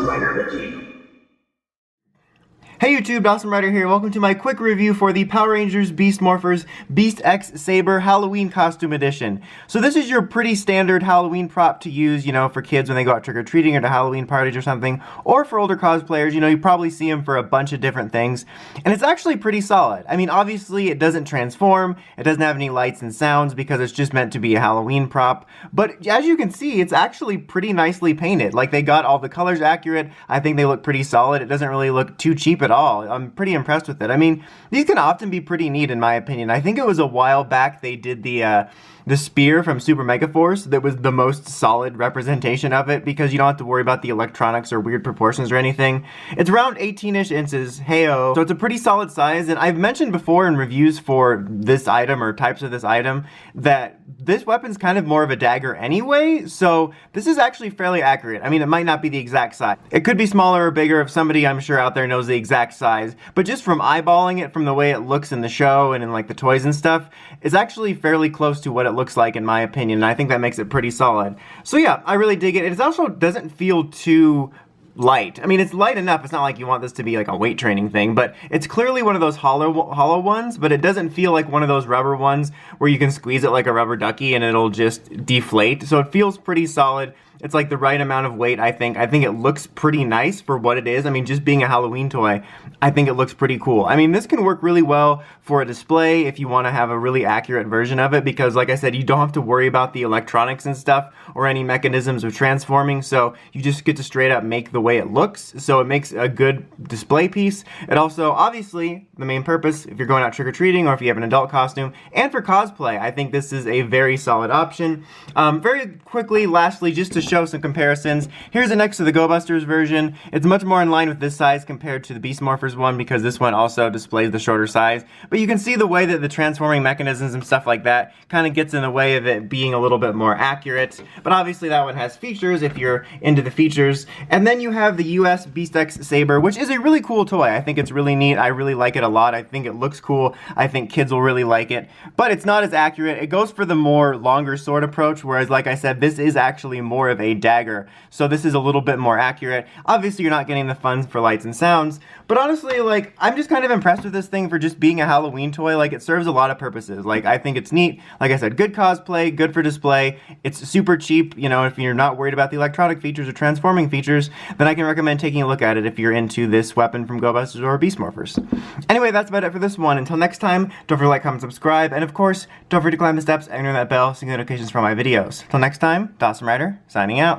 Dawson Rider Wiki. Hey YouTube, Dawson Rider here. Welcome to my quick review for the Power Rangers Beast Morphers Beast-X Saber Halloween Costume Edition. So this is your pretty standard Halloween prop to use, you know, for kids when they go out trick-or-treating or to Halloween parties or something, or for older cosplayers. You know, you probably see them for a bunch of different things, and it's actually pretty solid. I mean, obviously it doesn't transform, it doesn't have any lights and sounds because it's just meant to be a Halloween prop, but as you can see, it's actually pretty nicely painted. Like, they got all the colors accurate. I think they look pretty solid. It doesn't really look too cheap at all. I'm pretty impressed with it. I mean, these can often be pretty neat in my opinion. I think it was a while back they did the spear from Super Mega Force that was the most solid representation of it because you don't have to worry about the electronics or weird proportions or anything. It's around 18-ish inches, heyo. So it's a pretty solid size, and I've mentioned before in reviews for this item or types of this item that this weapon's kind of more of a dagger anyway, so this is actually fairly accurate. I mean, it might not be the exact size. It could be smaller or bigger if somebody I'm sure out there knows the exact size, but just from eyeballing it from the way it looks in the show and in like the toys and stuff, it's actually fairly close to what it looks like in my opinion, and I think that makes it pretty solid. So yeah, I really dig it. It also doesn't feel too light. I mean, it's light enough. It's not like you want this to be like a weight training thing, but it's clearly one of those hollow ones, but it doesn't feel like one of those rubber ones where you can squeeze it like a rubber ducky and it'll just deflate. So it feels pretty solid. It's like the right amount of weight, I think. I think it looks pretty nice for what it is. I mean, just being a Halloween toy, I think it looks pretty cool. I mean, this can work really well for a display if you want to have a really accurate version of it because, like I said, you don't have to worry about the electronics and stuff or any mechanisms of transforming, so you just get to straight up make the way it looks, so it makes a good display piece. It also, obviously, the main purpose, if you're going out trick-or-treating or if you have an adult costume, and for cosplay, I think this is a very solid option. Very quickly, lastly, just to show some comparisons, here's it next to the Go Busters version. It's much more in line with this size compared to the Beast Morphers one because this one also displays the shorter size, but you can see the way that the transforming mechanisms and stuff like that kind of gets in the way of it being a little bit more accurate, but obviously that one has features if you're into the features. And then you have the US Beast-X Saber, which is a really cool toy. I think it's really neat. I really like it a lot. I think it looks cool. I think kids will really like it, but it's not as accurate. It goes for the more longer sword approach, whereas like I said, this is actually more of a dagger, so this is a little bit more accurate. Obviously you're not getting the fun for lights and sounds, but honestly, like, I'm just kind of impressed with this thing for just being a Halloween toy. Like, it serves a lot of purposes. Like, I think it's neat. Like I said, good cosplay, good for display. It's super cheap. You know, if you're not worried about the electronic features or transforming features, then I can recommend taking a look at it if you're into this weapon from Go Busters or Beast Morphers. Anyway, that's about it for this one. Until next time, don't forget to like, comment, subscribe, and of course, don't forget to climb the steps and ring that bell so you get notifications for my videos. Until next time, Dawson Rider, signing out.